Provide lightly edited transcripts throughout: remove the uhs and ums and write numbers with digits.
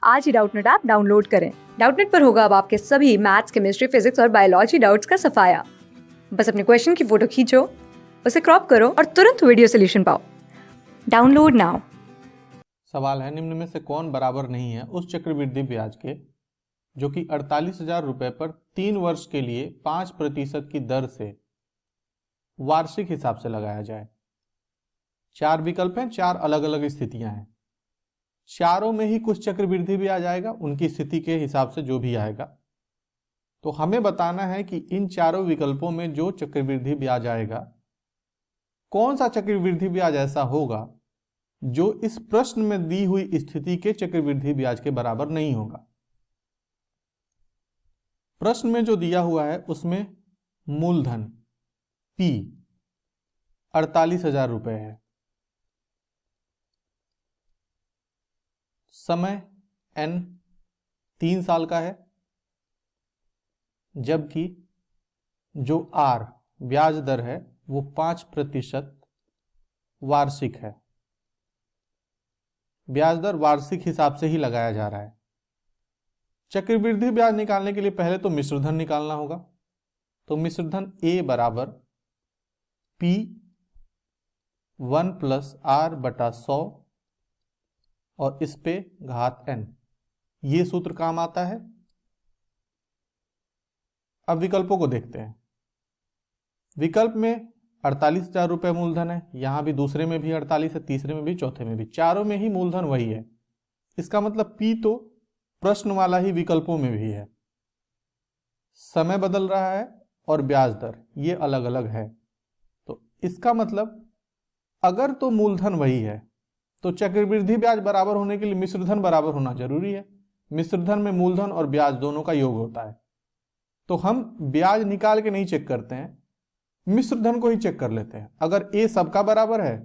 आज ही Doubtnut app download करें। Doubtnut पर होगा अब आपके सभी मैथ्स, केमिस्ट्री, फिजिक्स और बायोलॉजी डाउट्स का सफाया। बस अपने क्वेश्चन की फोटो खींचो, उसे क्रॉप करो और तुरंत वीडियो सोल्यूशन पाओ। Download now. सवाल है, निम्न में से कौन बराबर नहीं है उस चक्रवृद्धि ब्याज के जो कि 48,000 रुपए पर 3 वर्ष के लिए 5% की दर से वार्षिक हिसाब से लगाया जाए। 4 विकल्प हैं, 4 अलग अलग स्थितियां हैं। चारों में ही कुछ चक्रवृद्धि ब्याज आएगा, उनकी स्थिति के हिसाब से जो भी आएगा। तो हमें बताना है कि इन चारों विकल्पों में जो चक्रवृद्धि ब्याज आएगा, कौन सा चक्रवृद्धि ब्याज ऐसा होगा जो इस प्रश्न में दी हुई स्थिति के चक्रवृद्धि ब्याज के बराबर नहीं होगा। प्रश्न में जो दिया हुआ है उसमें मूलधन P 48,000 रुपए है, समय N 3 साल का है, जबकि जो R ब्याज दर है वो 5% वार्षिक है। ब्याज दर वार्षिक हिसाब से ही लगाया जा रहा है। चक्रवृद्धि ब्याज निकालने के लिए पहले तो मिश्रधन निकालना होगा। तो मिश्रधन A बराबर P 1 + R/100 और इस पे घात n, ये सूत्र काम आता है। अब विकल्पों को देखते हैं। विकल्प में 48,000 रुपए मूलधन है, यहां भी दूसरे में भी 48 है, तीसरे में भी, चौथे में भी, चारों में ही मूलधन वही है। इसका मतलब P तो प्रश्न वाला ही विकल्पों में भी है। समय बदल रहा है और ब्याज दर ये अलग अलग है। तो इसका मतलब अगर तो मूलधन वही है तो चक्रवृद्धि ब्याज बराबर होने के लिए मिश्रधन बराबर होना जरूरी है। मिश्रधन में मूलधन और ब्याज दोनों का योग होता है। तो हम ब्याज निकाल के नहीं चेक करते हैं, मिश्रधन को ही चेक कर लेते हैं। अगर A सबका बराबर है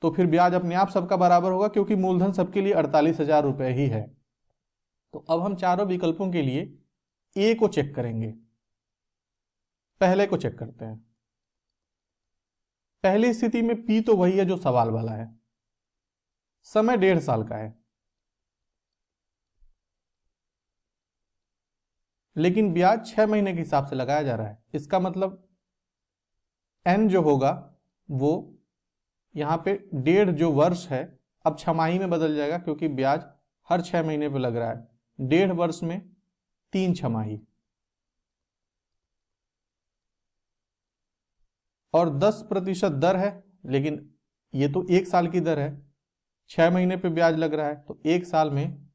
तो फिर ब्याज अपने आप सबका बराबर होगा, क्योंकि मूलधन सबके लिए 48,000 रुपए ही है। तो अब हम चारों विकल्पों के लिए A को चेक करेंगे। पहले को चेक करते हैं। पहली स्थिति में P तो वही है जो सवाल वाला है, समय 1.5 साल का है, लेकिन ब्याज 6 महीने के हिसाब से लगाया जा रहा है। इसका मतलब N जो होगा वो यहां पे 1.5 जो वर्ष है अब छमाही में बदल जाएगा, क्योंकि ब्याज हर 6 महीने पे लग रहा है। 1.5 वर्ष में 3 छमाही और 10% दर है, लेकिन ये तो 1 साल की दर है। 6 महीने पे ब्याज लग रहा है तो 1 साल में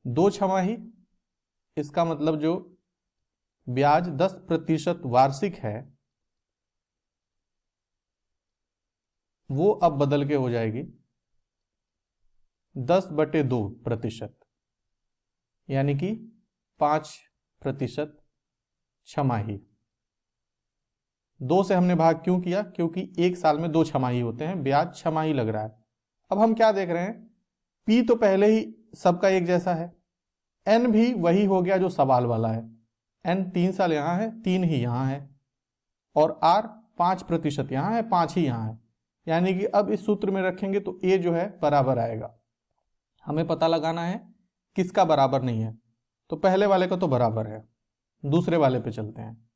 2 छमाही। इसका मतलब जो ब्याज 10% वार्षिक है वो अब बदल के हो जाएगी 10/2%, यानी कि 5% छमाही। 2 से हमने भाग क्यों किया? क्योंकि 1 साल में 2 छमाही होते हैं, ब्याज छमाही लग रहा है। अब हम क्या देख रहे हैं, P तो पहले ही सबका एक जैसा है, N भी वही हो गया जो सवाल वाला है। N 3 साल यहां है, 3 ही यहां है, और R 5% यहां है, 5 ही यहां है। यानी कि अब इस सूत्र में रखेंगे तो A जो है बराबर आएगा। हमें पता लगाना है किसका बराबर नहीं है। तो पहले वाले का तो बराबर है, दूसरे वाले पे चलते हैं।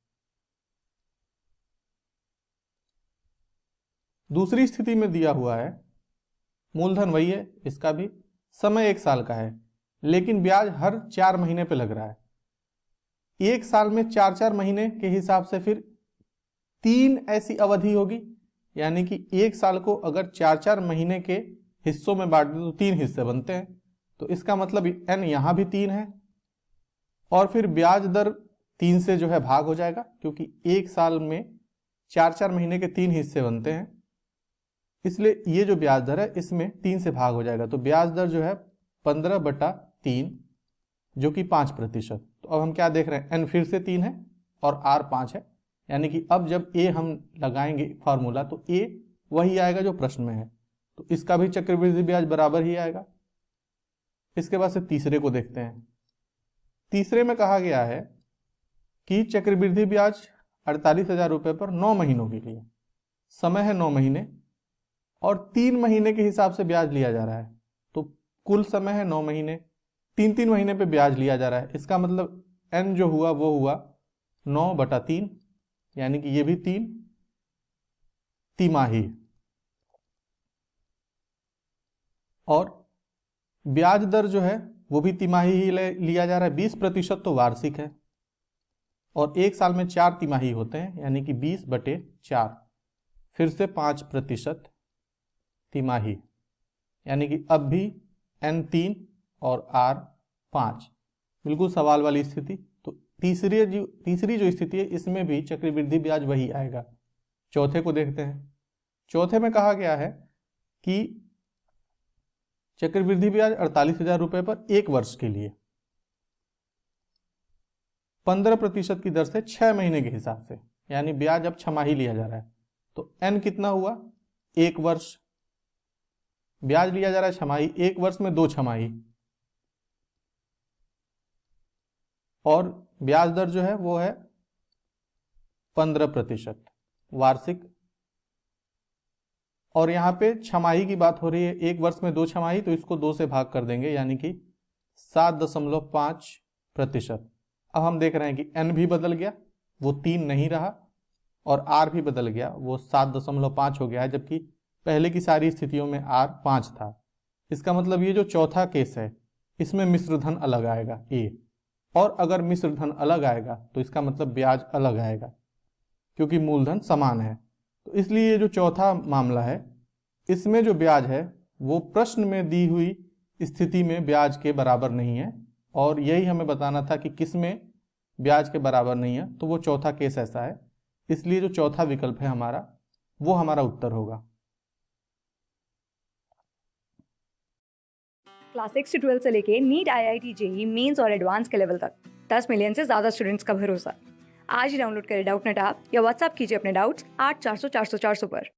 दूसरी स्थिति में दिया हुआ है मूलधन वही है, इसका भी समय 1 साल का है, लेकिन ब्याज हर 4 महीने पे लग रहा है। 1 साल में 4-4 महीने के हिसाब से फिर 3 ऐसी अवधि होगी, यानी कि 1 साल को अगर 4-4 महीने के हिस्सों में बांट दे तो 3 हिस्से बनते हैं। तो इसका मतलब N यहां भी 3 है, और फिर ब्याज दर 3 से जो है भाग हो जाएगा, क्योंकि 1 साल में 4-4 महीने के 3 हिस्से बनते हैं, इसलिए ये जो ब्याज दर है इसमें 3 से भाग हो जाएगा। तो ब्याज दर जो है 15/3, जो कि 5%। तो अब हम क्या देख रहे हैं, N फिर से 3 है और R 5 है, यानी कि अब जब A हम लगाएंगे फॉर्मूला तो A वही आएगा जो प्रश्न में है। तो इसका भी चक्रवृद्धि ब्याज बराबर ही आएगा। इसके बाद से तीसरे को देखते हैं। तीसरे में कहा गया है कि चक्रवृद्धि ब्याज 48,000 रुपए पर 9 महीनों के लिए, समय है 9 महीने और 3 महीने के हिसाब से ब्याज लिया जा रहा है। तो कुल समय है 9 महीने, 3 महीने पे ब्याज लिया जा रहा है, इसका मतलब n जो हुआ वो हुआ 9/3, यानी कि ये भी 3 तिमाही। और ब्याज दर जो है वो भी तिमाही ही लिया जा रहा है, 20% तो वार्षिक है, और एक साल में 4 तिमाही होते हैं, यानी कि 20/4, फिर से 5% तिमाही, यानी कि अब भी n 3 और r 5, बिल्कुल सवाल वाली स्थिति। तो तीसरी जो स्थिति है इसमें भी चक्रवृद्धि ब्याज वही आएगा। चौथे को देखते हैं। चौथे में कहा गया है कि चक्रवृद्धि ब्याज 48,000 रुपए पर 1 वर्ष के लिए 15% की दर से 6 महीने के हिसाब से, यानी ब्याज अब छमाही लिया जा रहा है। तो n कितना हुआ? 1 वर्ष। ब्याज लिया जा रहा है छमाही, 1 वर्ष में 2 छमाही, और ब्याज दर जो है वो है 15% वार्षिक। और यहाँ पे छमाही की बात हो रही है, 1 वर्ष में 2 छमाही, तो इसको 2 से भाग कर देंगे, यानी कि 7.5%। अब हम देख रहे हैं कि n भी बदल गया, वो 3 नहीं रहा, और r भी बदल गया, वो 7.5 हो गया है, जबकि पहले की सारी स्थितियों में r 5 था। इसका मतलब ये जो चौथा केस है इसमें मिश्र धन अलग आएगा a, और अगर मिश्र धन अलग आएगा तो इसका मतलब ब्याज अलग आएगा, क्योंकि मूलधन समान है। तो इसलिए ये जो चौथा मामला है इसमें जो ब्याज है वो प्रश्न में दी हुई स्थिति में ब्याज के बराबर नहीं है, और यही हमें बताना था कि किस में ब्याज के बराबर नहीं है। तो वो चौथा केस ऐसा है, इसलिए जो चौथा विकल्प है हमारा वो हमारा उत्तर होगा। क्लास 6 से 12 से लेके नीट, IIT, JEE मेंस और एडवांस के लेवल तक 10 मिलियन से ज्यादा स्टूडेंट्स का भरोसा। आज ही डाउनलोड करें डाउटनेट ऐप या व्हाट्सएप कीजिए अपने डाउट्स 8400 400 400 पर।